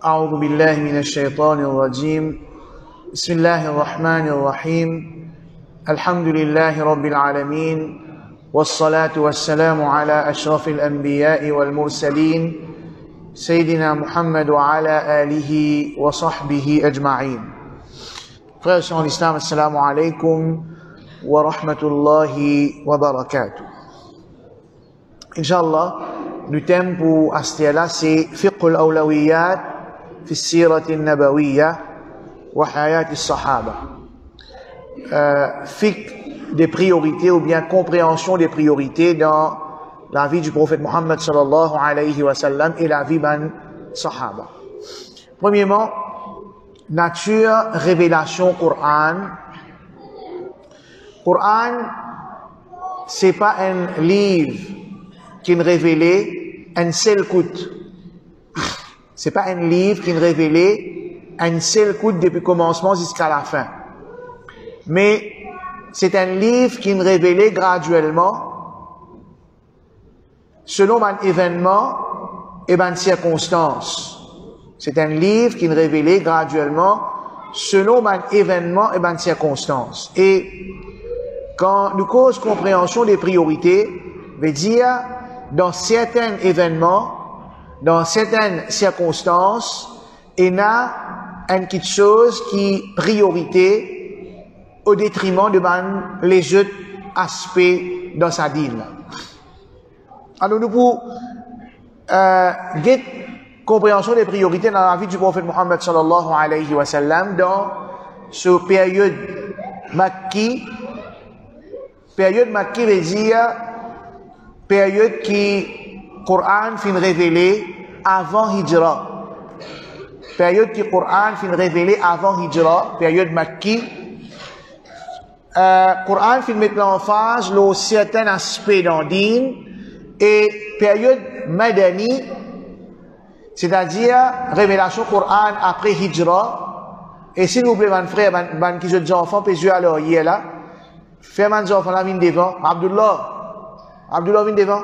أعوذ بالله من الشيطان الرجيم بسم الله الرحمن الرحيم الحمد لله رب العالمين والصلاة والسلام على أشرف الأنبياء والمرسلين سيدنا محمد وعلى آله وصحبه أجمعين. Frères et sœurs en islam, assalamu alaikum wa rahmatullahi wa barakatuh. Inch'Allah, le thème pour Astiala, c'est Fiqh al-Awlawiyat fi Sirat al-Nabawiyya wa Hayat al-Sahaba. Fiqh des priorités ou bien compréhension des priorités dans la vie du prophète Muhammad sallallahu alayhi wa sallam et la vie ban Sahaba. Premièrement, nature, révélation, Coran. Coran, c'est pas un livre qui est révélé un seul coup. C'est pas un livre qui est révélé un seul coup depuis le commencement jusqu'à la fin. Mais c'est un livre qui est révélé graduellement selon un événement et une circonstance. C'est un livre qui est révélé graduellement selon un événement et une circonstance. Et quand nous cause compréhension des priorités, veut dire dans certains événements, dans certaines circonstances, il y a une petite chose qui est priorité au détriment de les autres aspects dans sa dîme. Alors nous pour compréhension des priorités dans la vie du prophète Muhammad sallallahu alayhi wa sallam dans ce période Makki. Période Makki veut dire période qui Coran fin révélé avant Hijra. Période qui Coran fin révélé avant Hijra, période Makki. Coran fin mettre en phase le certain aspect dans din et période Madani, c'est-à-dire révélation Coran après Hijra. Et s'il vous plaît, mon frère, ban qui jeunes enfants, puis je alors hier là, fais mes enfants là, viens devant. Abdullah viens devant.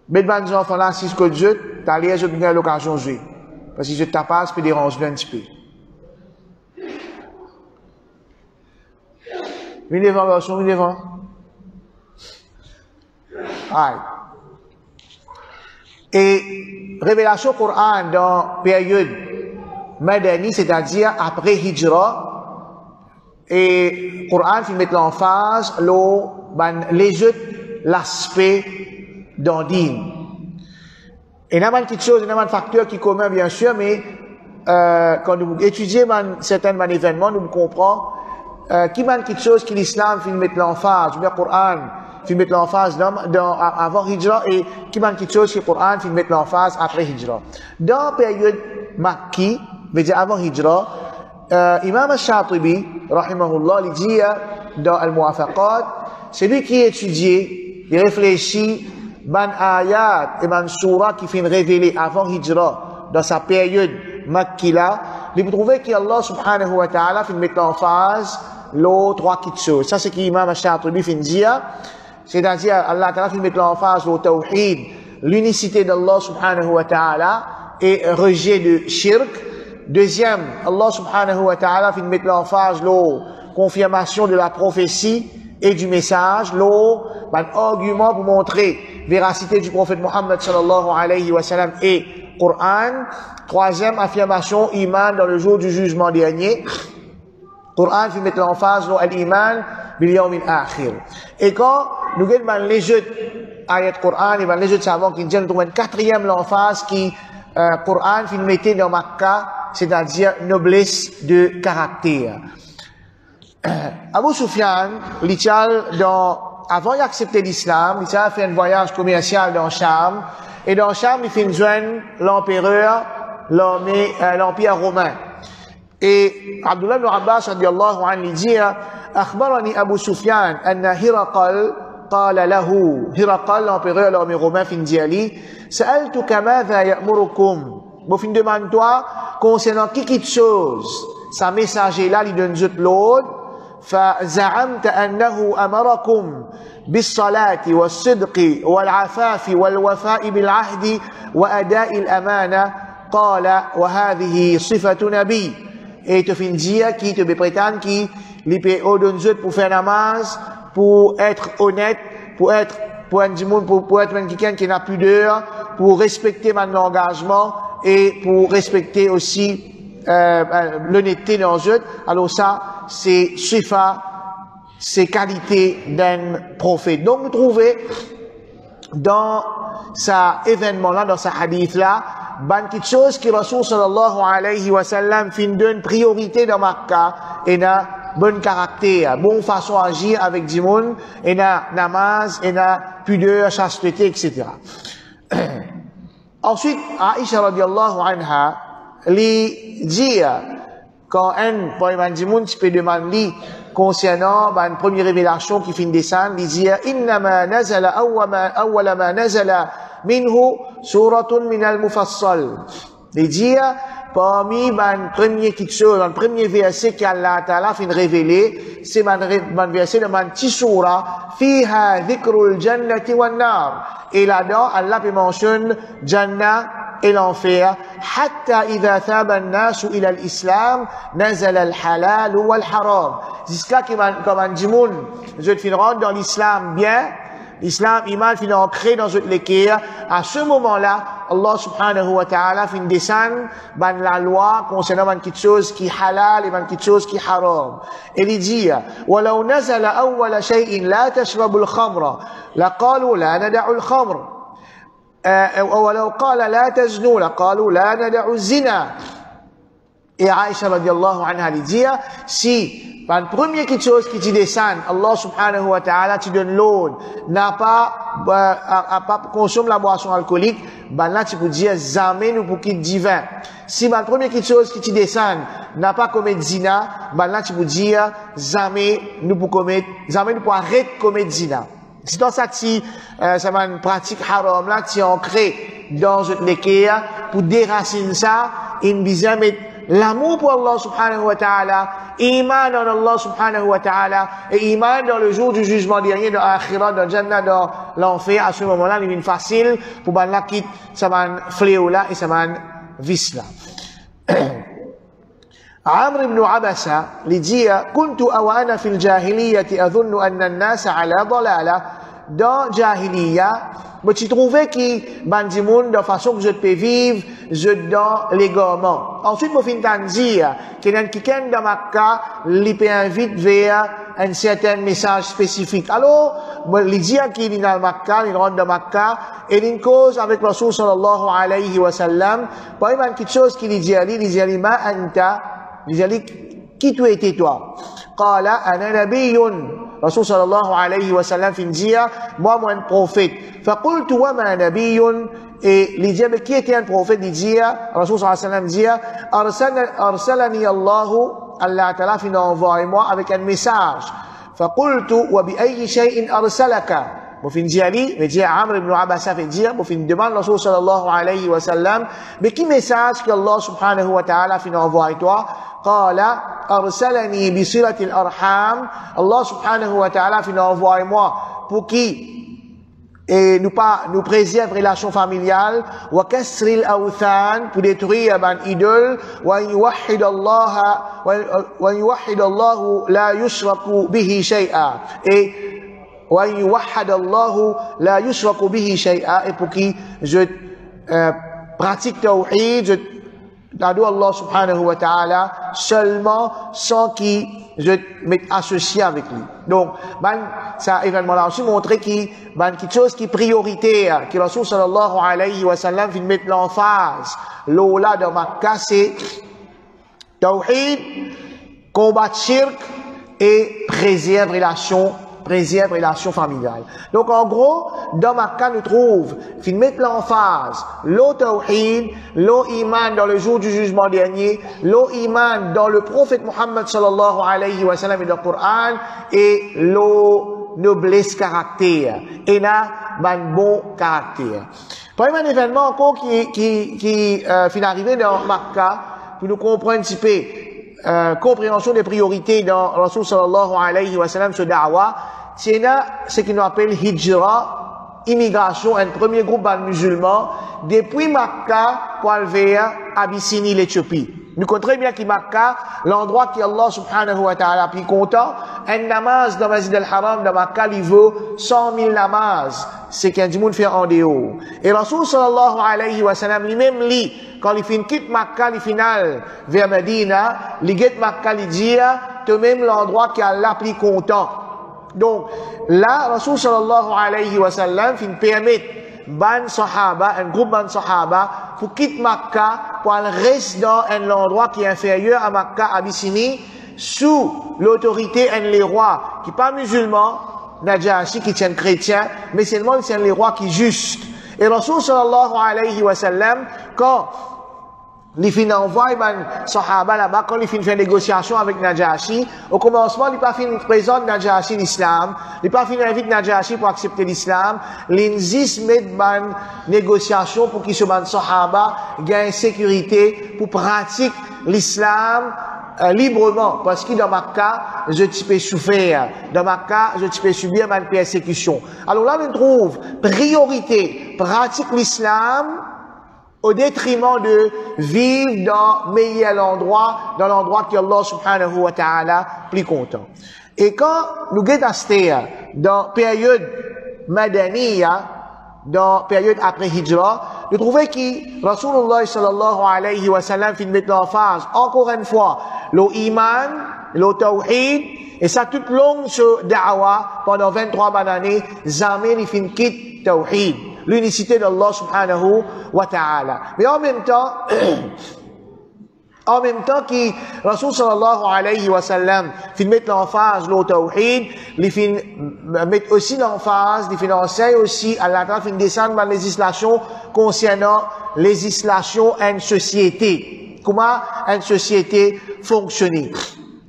Mais mes enfants là, si ce jeu, t'as l'air, je vais l'occasion de jouer. Parce que je tapasse, puis dérange un petit peu. Viens devant, garçon, viens devant. Aïe. Et révélation Coran dans période Madani, c'est-à-dire après Hijra, et Coran qui met l'emphase les autres l'aspect dans din. Et il y a une petite chose, il y a un facteur qui est commun bien sûr, mais quand nous étudions certains événements, nous comprenons qui est une petite chose que l'islam fait mettre l'emphase, ou bien Coran fait mettre l'emphase avant Hijra, et qui est une petite chose que Coran fait mettre l'emphase après Hijra. Dans la période Makki, veut dire avant Hijra, Imam al-Shatibi, rahimahullah, il dit dans Al-Muwafaqat, c'est lui qui étudie, il réfléchit, ban ayat et ban surah qui fait révéler avant Hijra, dans sa période Makki là, il peut trouver qu'Allah subhanahu wa ta'ala fait mettre en phase les trois petites choses. Ça c'est qu'Imam al-Shatibi fait dire, c'est-à-dire Allah ta'ala fait mettre en phase le tawhid, l'unicité d'Allah subhanahu wa ta'ala et rejet de shirk. Deuxième, Allah subhanahu wa ta'ala fait mettre en phase la confirmation de la prophétie et du message, un argument pour montrer véracité du prophète Muhammad sallallahu alayhi wa sallam et Coran. Troisième affirmation, iman dans le jour du jugement dernier. Coran fait mettre en phase l'iman bil yawmil akhir. Et quand nous regardons les autres ayat Coran et les autres savants qui nous trouvent une quatrième l'emphase qui Coran fait mettre dans Makkah, c'est-à-dire noblesse de caractère. Abu Sufyan, avant d'accepter l'islam, il a fait un voyage commercial dans Cham, et dans Cham, il fait joindre l'empereur, l'empire romain. Et Abdullah ibn Abbas radiyallahu anhu dit, أخبرني أبو سفيان أن هرقل قال له هرقل l'empereur, l'armée romain, fin dit Ali, سألتك ماذا يأمركم? Bon, fin demande-toi concernant qui chose. Sa messager là, il donne l'autre. فزعمت أنه أمركم بالصلاة والصدق والعفاف والوفاء بالعهد وأداء الأمانة قال وهذه صفة نبي. Et te fin dire qui te prétend qui li peut ordonner pour faire namaz, pour être honnête, pour être quelqu'un qui n'a plus d'heure, pour respecter mon engagement et pour respecter aussi l'honnêteté dans eux. Alors ça, c'est sifa, c'est qualité d'un prophète. Donc vous trouvez dans cet événement-là, dans ce hadith-là, quelque chose qui Rasul sallallahu alayhi wa sallam fin donne priorité dans Makkah et na bon caractère, bonne façon d'agir avec du monde, et na namaz, et na pudeur, chasteté, etc. Ensuite, Aïcha radiallahu anha, li dit, quand un, pour un du monde, tu peux demander concernant une première révélation qui finit descendre, il dit, innama nazala awwala ma nazala minhu suratun min al-mufassal. Il dit, parmi le premier quelque chose, le premier verset qu'Allah Ta'ala fin révéler, c'est le verset de man petit surah, fiha dhikrul jannati wan nar. Et là-dedans, Allah mentionne Jannah et l'enfer, hatta idha thaba an-nasu ila al-islam, nazala al-halal wal haram. Jusqu'à que comme un djimoun, je fin rentre dans l'islam bien, l'islam, iman, fin ancré dans notre l'équerre. À ce moment-là, Allah subhanahu wa ta'ala fin descend la loi concernant quelque chose qui est halal et quelque chose qui est haram. Et il dit, وَلَوْ نَزَلَ أَوَّلَ شَيْءٍ لَا تَشْرَبُ الْخَمْرَ لَقَالُوا لَا نَدَعُ الْخَمْرَ وَلَوْ قَالَ لَا تَزْنُوا لَقَالُوا لَا نَدَعُ الزِّنَا. Et Aïcha radiallahu anha lui dit, si la première quelque chose qui te descend, Allah subhanahu wa ta'ala te donne l'eau, n'a pas consomme la boisson alcoolique, ben là tu peux dire jamais nous pour quitter divin. Si la première quelque chose qui te descend n'a pas commettre zina, ben là tu peux dire jamais nous pour arrêter de commettre zina. C'est dans ça que ça va une pratique haram là, tu es ancré dans l'équerre pour déraciner ça, et une bizarre l'amour pour Allah subhanahu wa ta'ala, iman dans Allah subhanahu wa ta'ala, et iman dans le jour du jugement dernier, dans l'akhirat, dans le Jannah, dans l'enfer. À ce moment-là, il est facile pour la quitte, ça va fléau là, et ça va vice là. Amr ibn Abasa, il dit, كنت أوأنا في الجاهلية أظن أن الناس على ضلالة. Dans Jahiliya, mais tu trouvais que bandimoun, de façon que je peux vivre, je dans l'égarement. Ensuite, je finis de dire qu'il y a quelqu'un dans Makkah, il peut inviter vers un certain message spécifique. Alors, il dit qu'il est dans Makkah, il rentre dans Makkah, et il y a une cause avec Rasul sallallahu alayhi wa sallam. Par exemple, quelque chose qu'il dit, il dit, ma anta, il dit, qui tu étais toi? Qala ana nabiyyun. Rasul sallallahu alayhi wa sallam fin dire, moi un prophète. Faqultu wa ma nabiyyun. Et il dit, mais qui était un prophète? Il dit, Rasul sallallahu alayhi wa sallam dit, arsalani Allahu, Allah ta'ala fin envoie moi avec un message. Faqultu wa bi ayyi shay'in arsalaka. Bon fin dit Ali, mais dit Amr ibn Abasa fait dire, bon fin demande Rasul sallallahu alayhi wa sallam, mais qui message que Allah subhanahu wa ta'ala fin envoie toi? قال أرسلني بصلة الأرحام. Allah subhanahu wa ta'ala fin envoie moi pour qui et nous préserve relation familiale, wa kasril awthan, pour détruire ban idole, wa yuwahhid Allah la yushraku bihi shay'a, et wa yuwahhid Allah la yushraku bihi shay'a, et pour qui je pratique tawhid, je t'adore Allah subhanahu wa ta'ala seulement sans qui je m'associe avec lui. Donc, ça événement-là aussi montré quelque chose qui est prioritaire, que Rasul sallallahu alayhi wa sallam vient mettre l'emphase. L'ola de Makkah, c'est tawhid, combattre shirk et préserve relation familiale. Donc en gros, dans Makkah nous trouve, fin mettre l'emphase, l'eau tawhid, l'eau iman dans le jour du jugement dernier, l'eau iman dans le prophète Muhammad sallallahu alayhi wa sallam et dans le Coran, et l'eau noblesse caractère, et là, bon caractère. Premier événement encore qui fin arrivé dans Makkah, pour nous comprendre un petit peu, compréhension des priorités dans Rasul sallallahu alayhi wa sallam sur da'wa, c'est ce qu'on appelle hijra, immigration, un premier groupe de musulmans, depuis Makkah pour aller vers Abyssinie, l'Éthiopie. Nous connaissons très bien que Makkah, l'endroit qui Allah subhanahu wa ta'ala a pris content, un namaz dans Masjid al-Haram de Makkah, il vaut 100 000 namaz. C'est qu'un monde fait en dehors. Et Rasul sallallahu alayhi wa sallam, lui-même, quand il finit quitte Makkah, il final vers Medina, il quitte Makkah, il dit, de même l'endroit qui Allah a pris content. Donc, là, Rasul sallallahu alayhi wa sallam, il permet ban sahaba, un groupe ban sahaba, pour quitter Makkah, pour aller rester dans un endroit qui est inférieur à Makkah, Abyssinie, sous l'autorité et les rois, qui pas musulmans, Najashi, qui tiennent chrétiens, mais seulement ils tiennent les rois qui justes. Et Rasul sallallahu alayhi wa sallam, quand les fins envoient les sahaba là-bas, quand les fins font négociation avec Najashi, au commencement, ils pas fin présenter Najashi l'islam, ils pas fin inviter Najashi pour accepter l'islam, les insistent mettre une négociation pour qu'ils soient sahaba gagnent sécurité pour pratiquer l'islam librement, parce que dans Makkah, je peux souffrir, dans Makkah, je peux subir une persécution. Alors là, on trouve priorité, pratique l'islam, au détriment de vivre dans meilleur endroit, dans l'endroit que Allah subhanahu wa ta'ala plus content. Et quand nous guettons dans période Madaniya, dans période après Hijra, nous trouvons que Rasulullah sallallahu alayhi wa sallam fin mettre l'emphase, encore une fois, le iman, le tawhid, et ça toute longue sur da'wa, pendant 23 années, jamais il fin quitte tawhid. L'unicité d'Allah subhanahu wa ta'ala. Mais en même temps que Rasul sallallahu alayhi wa sallam fin mettre l'emphase le tawhid, il fin mettre aussi l'emphase, il fin enseigner aussi à la fin descendre dans la législation concernant législation en société. Comment une société fonctionne.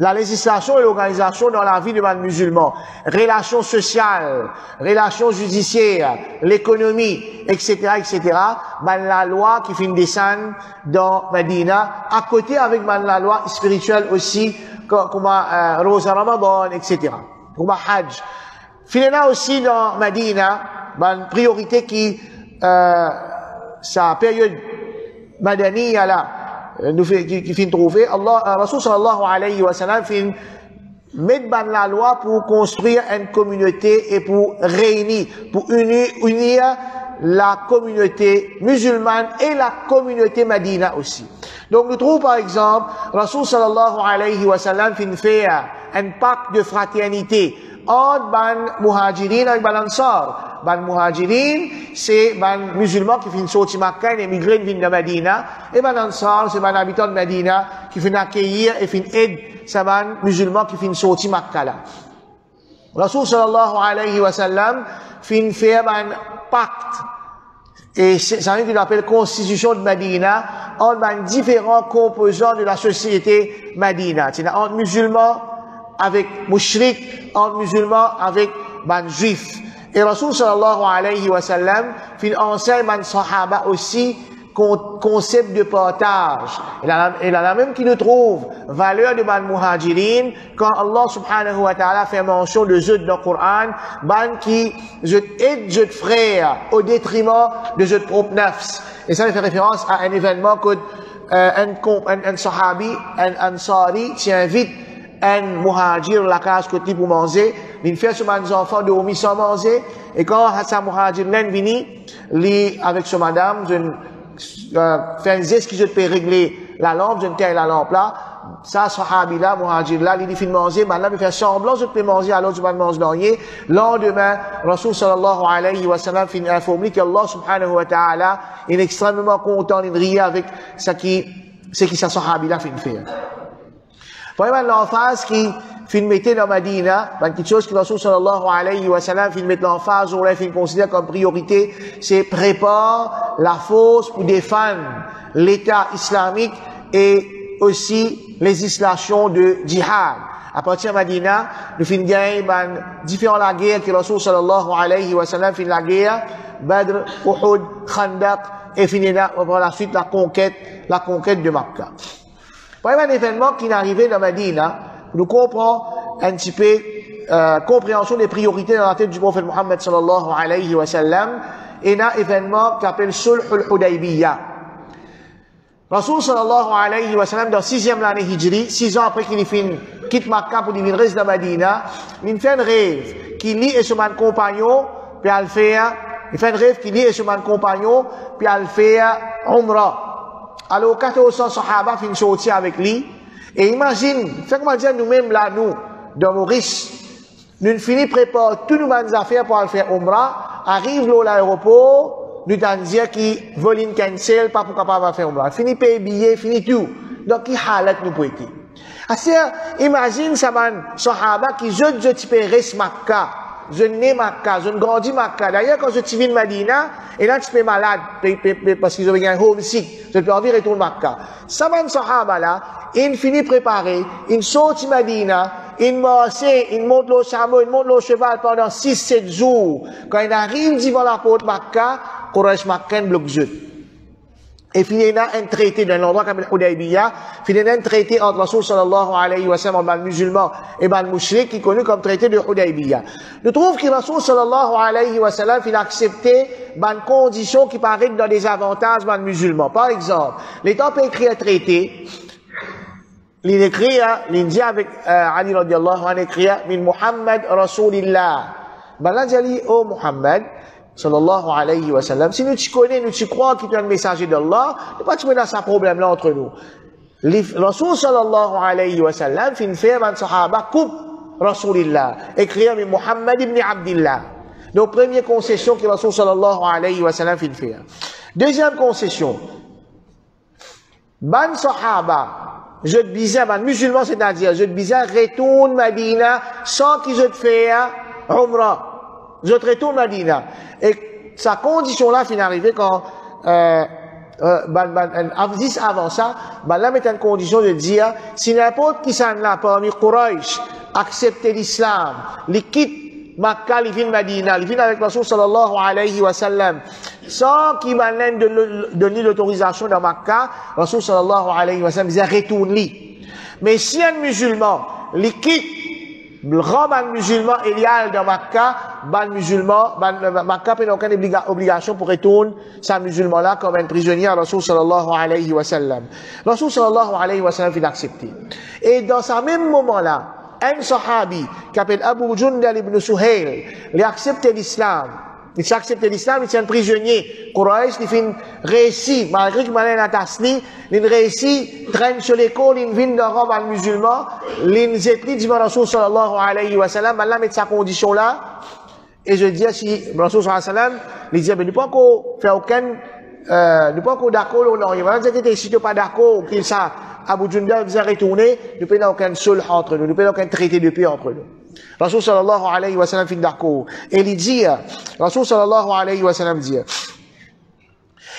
La législation et l'organisation dans la vie de musulmans, relations sociales, relations judiciaires, l'économie, etc., etc., la loi qui finit descendre dans Medina, à côté avec la loi spirituelle aussi, comme Rosa Ramadan, etc., comme Hajj. Finalement aussi dans Medina, une priorité qui, sa période Madaniya là, qui fin trouver, Rasul sallallahu alayhi wa sallam fin mettre la loi pour construire une communauté et pour réunir, pour unir la communauté musulmane et la communauté Madina aussi. Donc nous trouvons par exemple, Rasul sallallahu alayhi wa sallam fin faire un pacte de fraternité entre ban muhajirin et ban ansar. Ban muhajirin, c'est ban musulmans qui viennent sortir Makkah et émigrer viennent de Medina. Et ban ansar, c'est ban habitants de Medina qui viennent accueillir et viennent aider ces ban musulmans qui viennent sortir Makkah là. Rasul sallallahu alayhi wa sallam fin faire un pacte. Et c'est ce qu'on appelle constitution de Medina entre différents composants de la société Medina. C'est-à-dire entre musulmans avec mushrik, entre musulmans avec ban juifs. Et Rasul sallallahu alayhi wa sallam fin enseigne ban sahaba aussi concept de partage. Et là même qui nous trouve valeur de ban muhajirin quand Allah subhanahu wa ta'ala fait mention de eux dans le Coran, ban qui aide eux frères au détriment de eux propre nafs. Et ça fait référence à un événement que un sahabi, un ansari qui invite un muhajir la case côté pour manger, il fait sur mes enfants de omis sans manger, et quand sa muhajir vient, lui avec son madame, je fais un geste qui je peux régler la lampe, je taille la lampe là, ça sahabi là, muhajir là, il fait manger, maintenant il fait semblant je peux manger, alors je vais manger dans rien. Lendemain, Rasul sallallahu alayhi wa sallam fin informé que Allah subhanahu wa ta'ala est extrêmement content, il rit avec ce qui sa sahabi là fin faire. Vraiment l'emphase qui fin mettait dans Medina, quelque chose que Rasul sallallahu alayhi wa sallam fin mettre l'emphase, on l'a fin considère comme priorité, c'est prépare la force pour défendre l'État islamique et aussi législation de djihad. À partir de Medina, nous fin gagne différents la guerre que Rasul sallallahu alayhi wa sallam fin la guerre, Badr, Uhud, Khandaq, et finira par la suite la conquête de Makkah. Par un événement qui est arrivé dans Medina, nous comprenons un petit peu compréhension des priorités dans la tête du prophète Mohammed sallallahu alayhi wa sallam, et un événement qui s'appelle Sulh al-Hudaybiyah. Rasul sallallahu alayhi wa sallam, dans 6e année Hijri, 6 ans après qu'il quitte Makkah pour venir rester dans Medina, il fait un rêve qu'il lit et son compagnon, puis il fait un rêve qu'il lit et son compagnon, puis il fait Umrah. Alors 400 sahaba finissent sortir avec lui, et imagine, fait comment dire nous-mêmes là, nous, dans Maurice, nous finissons préparer toutes nos affaires pour aller faire Umrah, arrive là à l'aéroport, nous t'en dire qui veulent une cancel, pas pour capable faire Umrah. Fini payer billet, fini tout. Donc, qui halat nous pour être. Assez, imagine ça man, sahaba qui je type reste Makkah. Je né Makkah, je grandis Makkah. D'ailleurs, quand je viens de Medina, et là, tu es malade, parce qu'ils ont un homesick. Je peux envie retourner Makkah. Ça man, sahaba là, il finit préparé, il sort de Medina, il marche, il monte le chameau, il monte le cheval pendant 6-7 jours. Quand il arrive devant la porte Makkah, Quraysh Makkah bloque jeu. Et finalement, un traité d'un endroit comme l'Hudaybiyah, finalement, un traité entre Rasul sallallahu alayhi wa sallam, les musulmans et les mouchriks, qui est connu comme traité de Hudaybiyah. Nous trouvons que Rasul sallallahu alayhi wa sallam, il a accepté les conditions qui paraissent dans des avantages des musulmans. Par exemple, l'État peut écrire un traité, il écrit, il dit avec Ali radiallahu anhu, écrit, min Muhammad Rasulillah. Ben là, il dit, oh Muhammad, sallallahu alayhi wa sallam, si nous te connais, nous te crois qu'il est un messager d'Allah, ne pas te mettre dans ce problème-là entre nous. Rasul sallallahu alayhi wa sallam, fin fait, man sahaba, coupe Rasulillah, écrit, min Muhammad ibn Abdillah. Donc, première concession que Rasul sallallahu alayhi wa sallam fin fait. Deuxième concession, ban sahaba, je te disais, ban musulman, c'est-à-dire, je te disais, retourne Medina sans qu'ils te fassent Umrah. Je te retourne Medina. Et sa condition-là finit arriver quand, avant ça, là, met une condition de dire, si n'importe qui s'en là, parmi Quraysh, accepte l'islam, il quitte Makkah, il vient Medina, il vient avec Rasul sallallahu alayhi wa sallam, sans qu'il m'amène donner l'autorisation dans Makkah, Rasul sallallahu alayhi wa sallam disait, retourne-lui. Mais si un musulman, il quitte le grand musulman idéal dans Makkah, Makkah n'a aucune obligation pour retourner ce musulman-là comme un prisonnier à Rasul sallallahu alayhi wa sallam. Rasul sallallahu alayhi wa sallam il a accepté. Et dans ce même moment-là, un sahabi qui s'appelle Abu Jundal ibn Suhail, il a accepté l'islam. Il a accepté l'islam, il est un prisonnier. Quraysh, il fait réussi, malgré qu'il m'a tasni, il réussit, traîne sur l'école, il vient de Rome al musulman, il zétli devant Rasul sallallahu alayhi wa sallam, Allah met sa condition là, et je dis, si Rasul sallallahu alayhi wa sallam, il dit, mais nous ne pouvons pas faire aucun, nous ne pouvons pas d'accord, non, il va dire que si tu n'es pas d'accord, qu'il ça, Abu Jundal vous a retourné, nous ne pouvons aucun sulh entre nous, nous ne pouvons aucun traité de paix entre nous. Rasul sallallahu alayhi wa sallam fin d'accord. Et il dit, Rasul sallallahu alayhi wa sallam dit,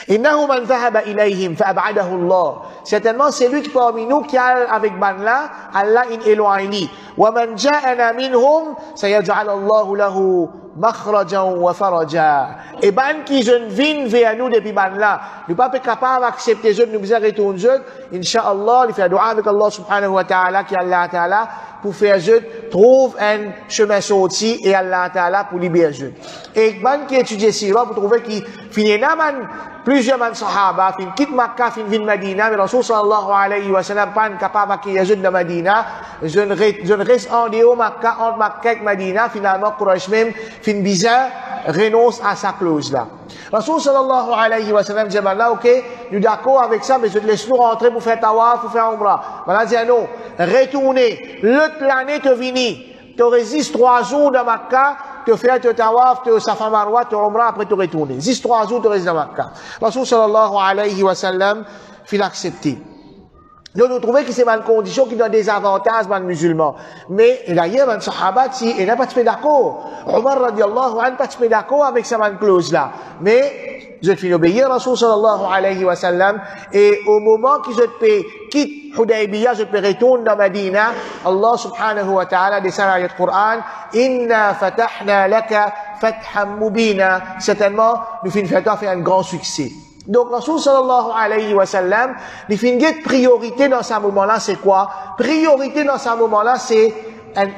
Innahu man dhahaba ilayhim fa'ab'adahu Allah. Certainement, c'est lui qui parmi nous qui a avec Banla, Allah in éloigne. Wa man ja'ana minhum, sayaj'al Allahu lahu makhrajan wa faraja. Et ban qui je viens vers nous depuis Banla, nous pas capable d'accepter je nous besoin retourner je, Inch'Allah, il fait dua avec Allah subhanahu wa ta'ala, qui Allah ta'ala, pour faire je trouve un chemin sorti et Allah ta'ala pour libérer je. Et ban qui étudie Sirah pour trouver qui finit là man plusieurs man sahaba fin quitte Makkah fin vin Medina mais Rasul sallallahu alayhi wa sallam pas capable d'accueillir je de Medina je ne reste en dehors Makkah entre Makkah et Medina finalement Quraysh même fin bizarre renonce à sa clause là. Rasul sallallahu alayhi wa sallam dit là OK nous d'accord avec ça mais je te laisse nous rentrer pour faire tawaf pour faire umrah. Voilà dit non retournez l'autre l'année te vini tu résistes 3 jours dans Makkah te faire te tawaf, te safa marwa, te umrah, après te retourner. 3 jours, te rester dans Makkah. Rasul sallallahu alayhi wa sallam, il a accepté. Donc, nous trouvons que c'est une condition qui donne des avantages aux musulmans. Mais, d'ailleurs, les sahaba, ils n'ont pas fait d'accord. Omar radiallahu anhu, pas fait d'accord avec cette clause-là. Mais, je te fais obéir, Rasul sallallahu alayhi wa sallam, et au moment que je te quitte Hudaybiyah, je te retourne dans Medina, Allah subhanahu wa ta'ala descend l'ayat du Coran, Inna fatahna laka fatham mubina. Certainement, nous finissons faire un grand succès. Donc, Rasul sallallahu alayhi wa sallam, les fingues de priorité dans ce moment-là, c'est quoi? Priorité dans ce moment-là, c'est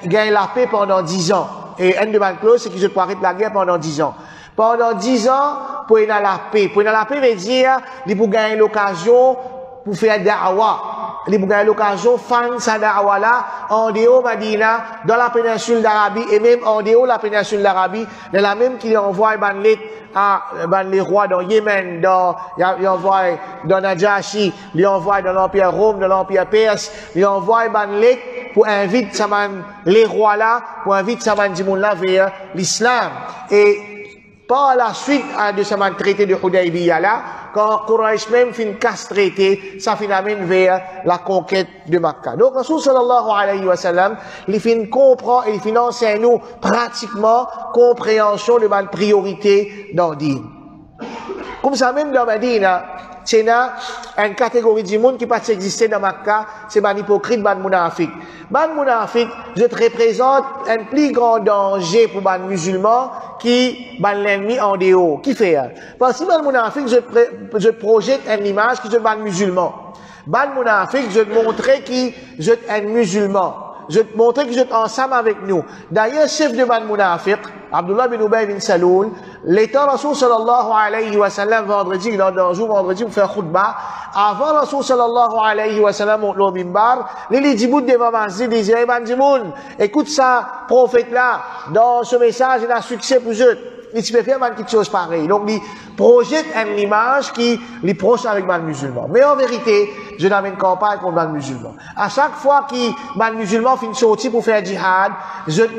gagne la paix pendant 10 ans. Et une demande clause, c'est qu'ils arrêtent la guerre pendant 10 ans. Pendant 10 ans, pour y avoir la paix. Pour y avoir la paix veut dire, ils pour gagner l'occasion pour faire da'wa. Ils pour gagner l'occasion, faire sa da'wa là, en dehors Madina, dans la péninsule d'Arabie, et même en dehors de la péninsule d'Arabie, dans la même qu'il envoie les rois dans Yémen, il envoie dans Najashi, il envoie dans l'Empire Rome, dans l'Empire Perse, il envoie pour inviter les rois là, pour inviter Saman là vers l'islam. Et par la suite de ce traité de Hudaybiyah là, quand Quraysh même fin casse traité, ça finalement vers la conquête de Makkah. Donc, Rasul sallallahu alayhi wa sallam, il fin comprend et il fin enseigne nous pratiquement compréhension de ma priorité dans le din. Comme ça même dans Medina, c'est une catégorie de monde qui peut exister dans Makkah, c'est un hypocrite, un munafik. Un munafik, je te représente un plus grand danger pour un musulman qui l'ennemi en dehors. Qui fait? Parce que un munafik, je projette une image qui est un musulman. Un munafik, je te montrer qui est un musulman. Je te montrer que je suis ensemble avec nous. D'ailleurs, chef de Ban Munafiq, Abdullah bin Ubay bin Saloul, l'étant Rasul sallallahu alayhi wa sallam vendredi, dans un jour vendredi, pour faire khutbah, avant Rasul sallallahu alayhi wa sallam, monte le mimbar, les dit bout devant Masjid, il dit, écoute ça, prophète là, dans ce message, il a succès pour eux. Il peut faire quelque chose pareil. Donc, il projette une image qui est proche avec le musulman. Mais en vérité, je n'amène campagne contre le musulman. À chaque fois que le musulman finit sortir pour faire djihad,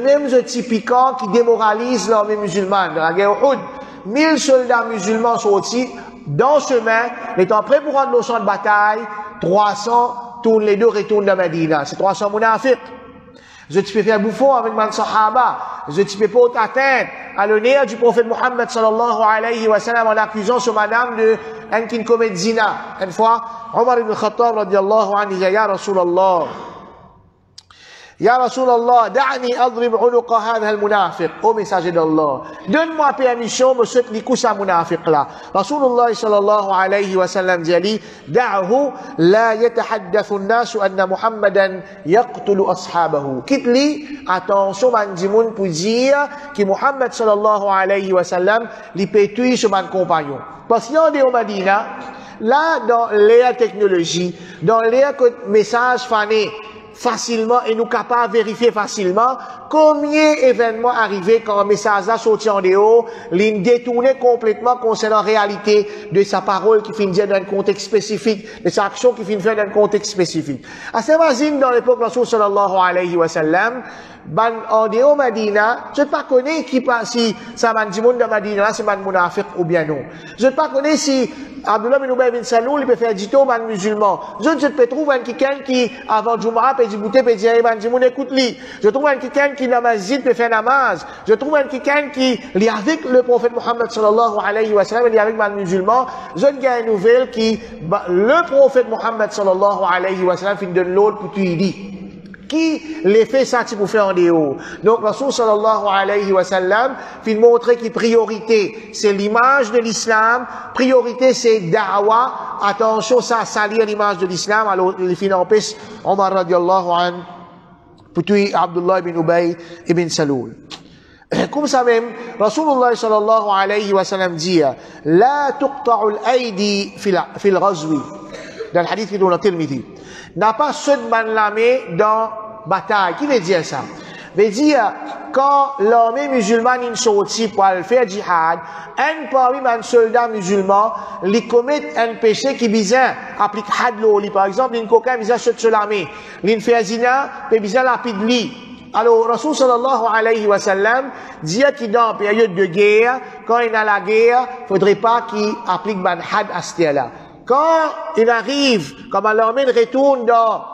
même ce typiquant qui démoralise l'armée musulmane. Dans la guerre Uhud, 1000 soldats musulmans sortis dans ce chemin, étant prêts pour rendre le champ de bataille, 300 tournent les deux, retournent dans Medina. C'est 300 munafiq. Je te peux faire bouffon avec man sahaba. Je te peux pas atteindre à l'honneur du prophète Mohammed sallallahu alayhi wa sallam en accusant ce madame de un qui commet zina. Une fois, Omar ibn Khattab radiallahu anhu dit, Ya Rasulallah, Ya Rasulallah, da'ni adrib unuqa hadha al-munafiq. Ô messager d'Allah, donne-moi permission, monsieur, de coucher à munafiq là. Rasulullah sallallahu alayhi wa sallam dit, da'hu la yatahaddathu an-nasu anna Muhammadan yaqtulu ashabahu. Quitte-li, attention, man dimoun pour dire que Muhammad sallallahu alayhi wa sallam, li pétouille ce man compagnon. Parce qu'il y a des Madina, là, dans l'ère technologie, dans l'ère que message fané, facilement et nous capables de vérifier facilement combien d'événements arrivés quand un message a sorti en dehors, l'in détourné complètement concernant la réalité de sa parole qui finit dans un contexte spécifique, de sa action qui finit dans un contexte spécifique. À ce moment dans l'époque de Rasul sallallahu alayhi wa sallam, en dehors Madina, je ne sais pas connaître qui si ça m'a dit monde de Madina, c'est man munafiq ou bien non. Je ne sais pas connaître si Abdullah bin Ubay bin Saloul, il peut faire dito man musulman. Je ne sais pas trouver quelqu'un qui, avant Jumu'ah, peut dire bouter, peut dire, man dit, écoute-li. Je trouve quelqu'un qui, dans masjid, peut faire namaz. Je trouve quelqu'un qui, est avec le prophète Mohammed sallallahu alayhi wa sallam, il est avec man musulman. Je ne gagne une nouvelle qui, le prophète Mohammed sallallahu alayhi wa sallam, finit de l'autre pour tu dit. Qui les fait ça pour faire en dehors. Donc, Rasul sallallahu alayhi wa sallam, fait montrer que priorité, c'est l'image de l'islam, priorité, c'est da'wa, attention, ça salir l'image de l'islam, alors, il fait empêche Omar radiallahu an, puis Abdullah ibn Ubay ibn Saloul. Comme ça même, Rasulullah sallallahu alayhi wa sallam dit, la tuqta'u al-aydi fil ghazwi. Dans le hadith qui donne le Tirmidhi. N'a pas ceux de manlamé dans bataille. Qui veut dire ça? Veut dire, quand l'armée musulmane est sortie pour aller faire djihad, un parmi les soldats musulmans, ils commettent un péché qui bizarre, applique had l'oli. Par exemple, une coquin bizarre sur l'armée. Ils fait zina, puis bizarre lapide li. Alors, Rasul sallallahu alayhi wa sallam dit qu'il dans la période de guerre, quand il y a la guerre, faudrait pas qu'il applique ban had à ce là. Quand il arrive, comme l'armée retourne dans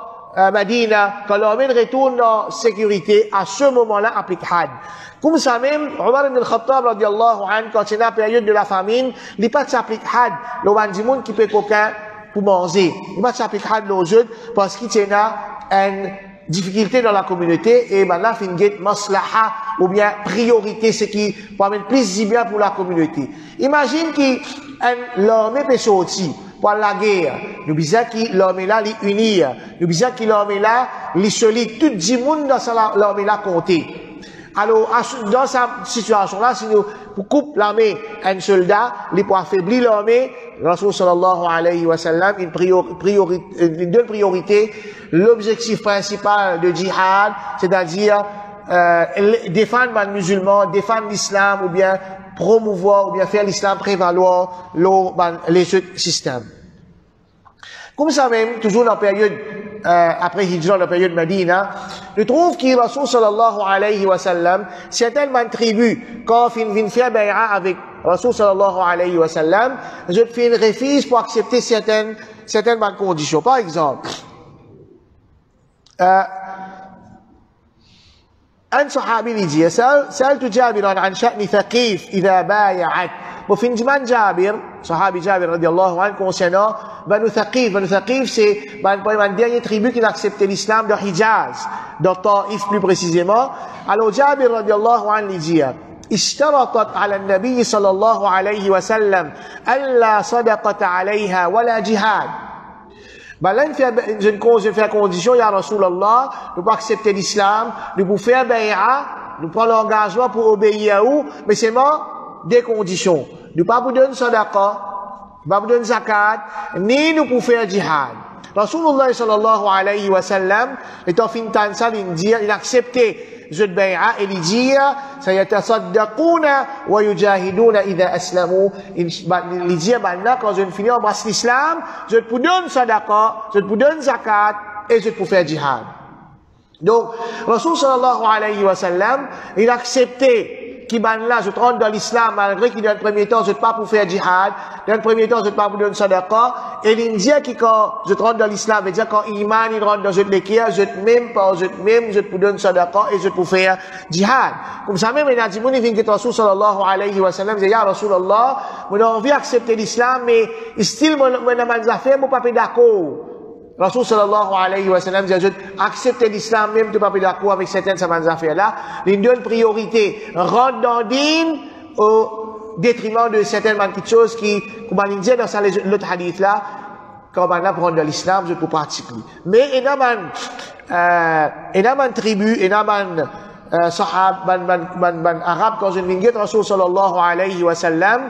Medina, quand l'armée retourne dans sécurité, à ce moment-là, applique had. Comme ça même, Omar ibn al-Khattab, radiallahu anhu, quand il y a la période de la famine, il n'y a pas de s'applique had. Le bandimoun qui peut coquin pour manger. Il n'y a pas de s'applique had l'autre parce qu'il y a une difficulté dans la communauté et maintenant, il y a une maslaha ou bien priorité, ce qui permet plus bien pour la communauté. Imagine que l'armée peut sortir. pour la guerre. Nous besoin qui l'homme là les unir. Nous besoin qui l'homme là les solide. Tout le monde dans l'homme là compter. Alors, dans cette situation-là, si nous coupons l'armée à un soldat, il peut affaiblir l'armée. Rasul sallallahu alayhi wa sallam, une donne priorité, l'objectif principal de djihad, c'est-à-dire défendre les musulmans, défendre l'islam, ou bien promouvoir, ou bien faire l'islam prévaloir les autres systèmes. Comme ça même, toujours dans la période, après Hijra, la période Medina, je trouve que Rasul sallallahu alayhi wa sallam, certaines tribus, quand ils viennent faire bay'a avec Rasul sallallahu alayhi wa sallam, je fais une refuse pour accepter certaines conditions. Par exemple, un sahabi lui dit, سألت جابرا عن شأن ثقيف إذا بايعت. وفي زمان جابر, sahabi Jabir radiallahu anhu, concernant Banu Thaqif. Banu Thaqif, c'est une dernière tribu qui a accepté l'islam de Hijaz, dans Taif plus précisément. Alors Jabir radiallahu anhu lui dit, اشترطت على النبي صلى الله عليه وسلم ألا صدقة عليها ولا جهاد. Ben là, je fais condition, ya Rasulallah, nous pas accepter l'islam, nous pour faire bay'a, nous prendre l'engagement pour obéir à vous, mais c'est des conditions. Nous pas pour donner sadaqa, pas pour donner zakat, ni nous pour faire jihad. Rasulullah sallallahu alayhi wa sallam, étant fin de ça, il a accepté je bay'a et il dit, sayatasaddaquna wa yujahiduna idha aslamu. Il dit, quand je finis embrasse l'islam, je te donne sadaqa, je te donne zakat, et je te faire jihad. Donc, Rasul sallallahu alayhi wa sallam, il a accepté qui là, je te rentre dans l'islam, malgré qu'il dans le premier temps, je te pas pour faire jihad, dans le premier temps, je te pas pour donner sadaqa, et l'Indien qui, quand je te rentre dans l'islam, veut dire quand iman, il rentre dans je te l'équerre, je te même pas, je te donne sadaqa, et je te pour faire jihad. Comme ça même, il a dit, mon il vient que Rasul sallallahu alayhi wa sallam, il dit, ya Rasulallah, mon envie d'accepter l'islam, mais, style, mon affaire, mon pas d'accord. Rasul sallallahu alayhi wa sallam dit, accepter l'islam même, tu pas d'accord avec certaines affaires-là, il donne priorité, rentre dans din au détriment de certaines petites choses qui, comme on dit dans l'autre hadith-là, quand on apprend de l'islam, je peux pratiquer. Mais, il y a une tribu, il y a un sahab, un arabe, quand je viens de Rasul sallallahu alayhi wa sallam,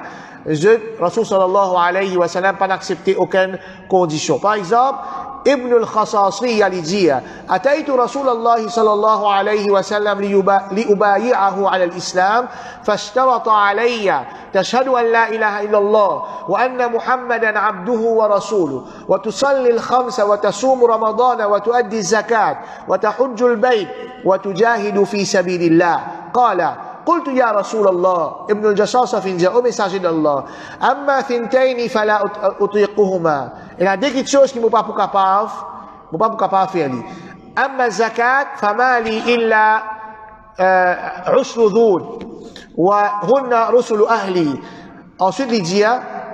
Rasul sallallahu alayhi wa sallam pas accepté aucune condition. Par exemple, ابن الخصاصية لجية أتيت رسول الله صلى الله عليه وسلم لأبايعه على الإسلام فاشترط علي تشهد أن لا إله إلا الله وأن محمدا عبده ورسوله وتصلي الخمس وتصوم رمضان وتؤدي الزكاة وتحج البيت وتجاهد في سبيل الله. قال قلت يا رسول الله ابن الجصاصة في جاء مساجد الله أما ثنتين فلا أطيقهما. Il y a deux choses qui ne sont pas capables de faire. أما الزكاة فما لي إلا عشر ذود وهن رسل أهلي. Ensuite il dit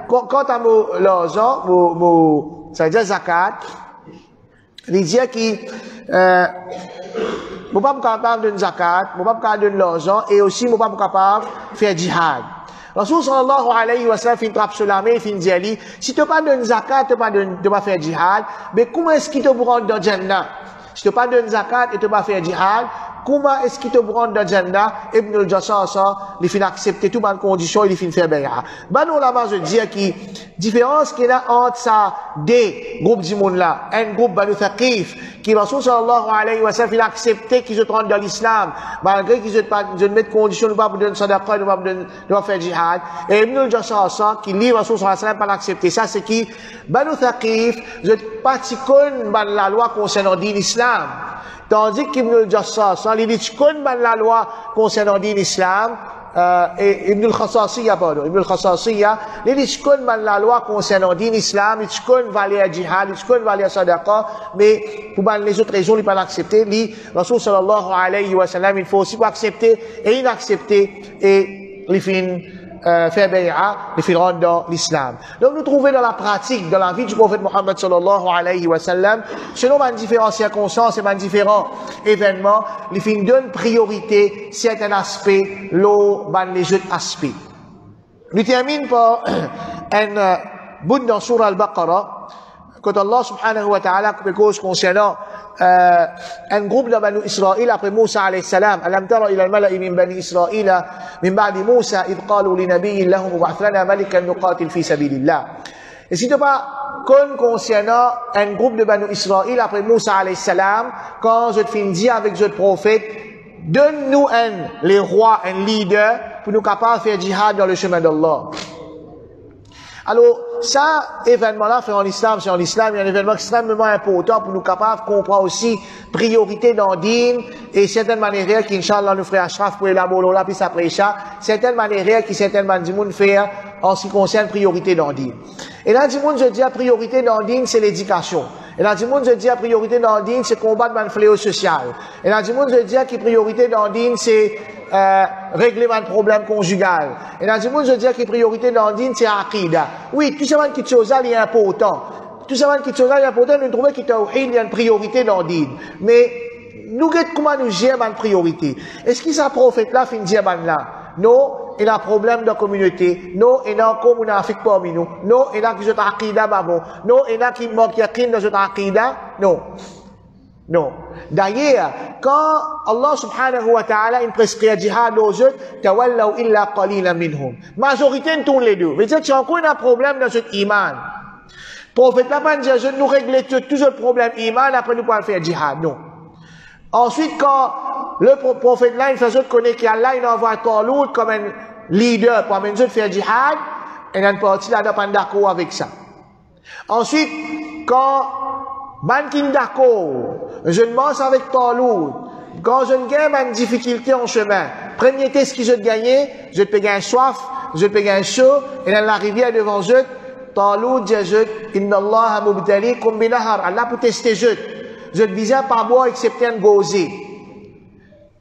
quant à l'argent, ça veut dire zakat, il dit qu'il ne pas capable de donner zakat, ne pas capable de donner l'argent, et aussi ne pas capable de faire jihad. Rasul sallallahu alayhi wa sallam fin trappe sur la main, fin dit, si tu n'as pas de zakat, tu ne pas faire jihad, mais comment est-ce qu'il te rend dans Jannah? Si tu n'as pas de zakat et tu ne pas faire jihad, comment est-ce qu'il te rend dans Jannah? Ibn al-Jassasa, il fin accepter toutes les conditions, il fin faire bay'a. Ben, on l'a je dis qui, différence qu'il y a entre ça, des groupes du monde là, un groupe Banu Thaqif, qui Rasul sallallahu alayhi wa sallam, il a accepté qu'ils se rendent dans l'islam, malgré qu'ils ne mettent conditions, ne pas donner sadaqa, ne pas faire jihad. Et Ibn al-Jassasa, qui lit Rasul sallallahu alayhi wa sallam, pas accepté ça, c'est qui, Banu Thaqif, je pas la loi concernant l'islam. Tandis qu'Ibn al-Jassasa, il dit qu'on la loi concernant l'islam, et Ibn al-Khasasiyya, pardon, Ibn al-Khasasiyya, il dit qu'on la loi concernant l'islam, il dit qu'on va aller à jihad, il dit qu'on va aller à sadaqa, mais pour les autres raisons, il pas l'accepter, il Rasul sallallahu alayhi wa sallam, il faut aussi pas accepter et inaccepter, et il finit faire bay'a, il finit rendre dans l'islam. Donc nous trouvons dans la pratique, dans la vie du prophète Mohammed sallallahu alayhi wa sallam, selon différentes circonstances et différents événements, il finit donne priorité certains aspects, les autres aspects. Nous terminons par un bout dans Surah Al-Baqarah, quand Allah subhanahu wa ta'ala cause concernant un groupe de Banu Israël après Moussa alayhi salam. Alam tara ila al-mala'i min Bani Israël min ba'di Moussa idh qalu li nabiyyin lahum ib'ath lana malikan nuqatil fi sabilillah. Et si tu pas concernant un groupe de Banu Israël après Moussa alayhi salam, quand je te finis dire avec ce prophète, donne-nous les rois, un leader, pour nous capables de faire djihad dans le chemin d'Allah. Alors, ça, événement-là, fait en islam, c'est en islam, il y a un événement extrêmement important pour nous capables de comprendre aussi priorité dans le dîn et certaines manières qui, Inch'Allah, nous ferait Ashraf pour élaborer là, puis après ça, certaines manières qui, certaines manières faire en ce qui concerne priorité dans le dîn. Et là, du monde, je dis, priorité dans le dîn, c'est l'éducation. Et là, du monde, je dis, priorité dans le dîn, c'est combattre le fléau social. Et là, du monde, je dis, que priorité dans le dîn, c'est régler un problème conjugal. Et dans le monde, je dis que priorité dans le dîn, c'est aqida. Oui, tout ça, qui chose là, il est important. Tout ça, qui chose là, il est important, nous trouvons qu'il il y a une priorité dans le dîn. Mais, nous, comment nous gérons une priorité? Est-ce qu'il s'est prophète là, fin dire là? Non, il y a un problème de communauté. Non, il y a un communafik parmi nous. Non, il y a qui sont aqida babon. Non, il y a qui manque yakin dans notre aqida. Non. Non. D'ailleurs, quand Allah subhanahu wa ta'ala il prescrit un djihad aux autres, tawallaw illa qalilan minhum. Majorité de tous les deux. Veut dire que c'est encore un problème dans notre iman. Prophète là pas dire nous régler tout ce problème iman après nous pas faire djihad. Non. Ensuite, quand le prophète là il fait connaître qu'Allah il envoie Talut comme un leader pour amener de faire djihad, et une partie là pas d'accord avec ça. Ensuite, quand Bankin d'accord, je demande avec Talut, quand je gagne une difficulté en chemin, premier test que je gagne, je peux gagner soif, je peux gagner chaud, et dans la rivière devant je, Talut dit je, Inna Allah mubtalikum binahar, Allah pour tester je te disais pas boire excepté un gosé.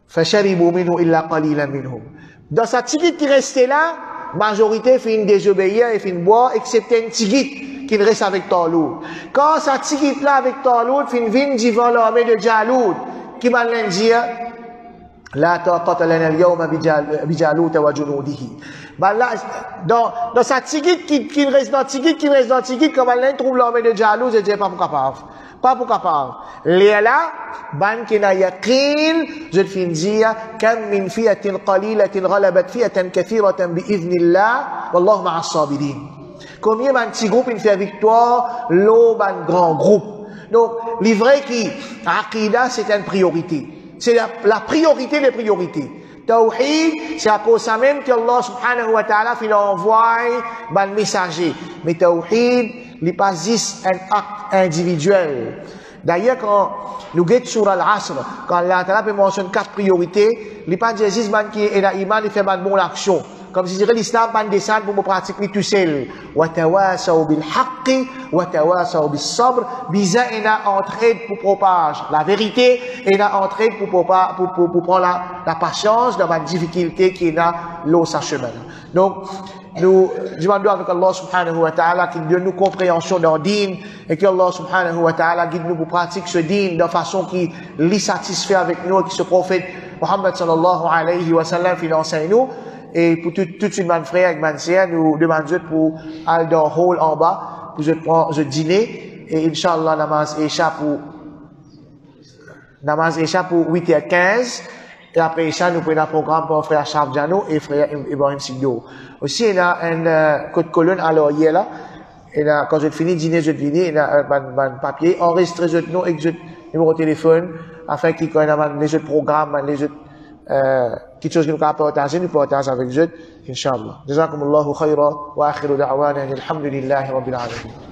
Fasharibu minhu illa qalilan minhum. Dans sa tigite qui restait là, majorité fait une désobéir et fait une boire excepté un tigite qui reste avec Talut. Quand sa tigite là avec Talut fait une vine devant l'armée de Jalut, qui m'a dire la taqata lana al-yawma bi Jalut wa junudihi. Dans sa tigite qui reste dans tigite comme elle trouve l'armée de Jalut, je dis pas pour capable. Pas pour capable. Léla, ban qui n'a yaqin, je te finis dire, kam min fiyatin qalilatin ghalabat fiyatan kathiratan bi idhnillah, wallahu ma'a as-sabirin. Combien d'un petit groupe il fait victoire, l'eau d'un grand groupe. Donc, l'ivraie qui, aqida, c'est une priorité. C'est la priorité des priorités. Tawhid, c'est à cause ça même que Allah subhanahu wa ta'ala, il envoie un messager. Mais Tawhid, il n'est pas juste un acte individuel. D'ailleurs, quand nous guettons sur Al-Asr, quand Allah ta'ala mentionne 4 priorités, il n'est pas juste un qui est iman, il fait une bonne action. Comme si dirait l'islam, pas descendre pour me pratiquer tout seul. Wa tawasaw bil haqqi, wa tawasaw bis sabr. Biza est entraide pour propager la vérité, et là entraide pour prendre la patience dans la difficulté qui est là, l'eau sa chemin. Donc, nous demandons avec Allah subhanahu wa ta'ala qu'il donne nous compréhension dans le dîn, et que Allah subhanahu wa ta'ala guide nous pour pratiquer ce dîn de façon qui l'y satisfait avec nous, et qui ce prophète Muhammad sallallahu alayhi wa sallam il enseigne nous. Et pour tout de suite, mon frère avec mon sœur, nous demandons pour aller dans le hall en bas, pour je dîner, et Inch'Allah, namaz Isha pour 8h15, et après Isha, nous prenons un programme pour frère Charles Jano et frère Ibrahim Sigdo. Aussi, il y a un code colonne à l'oreiller là, et là, quand je finis dîner, il y a un papier, enregistré je nom et je numéro de téléphone, afin qu'il y ait les autres programmes, les autres quelque chose que nous pouvons partager, nous partageons avec eux, Inch'Allah. Jazakumullahu khayra wa akhiru da'wana alhamdulillahi rabbil alamin.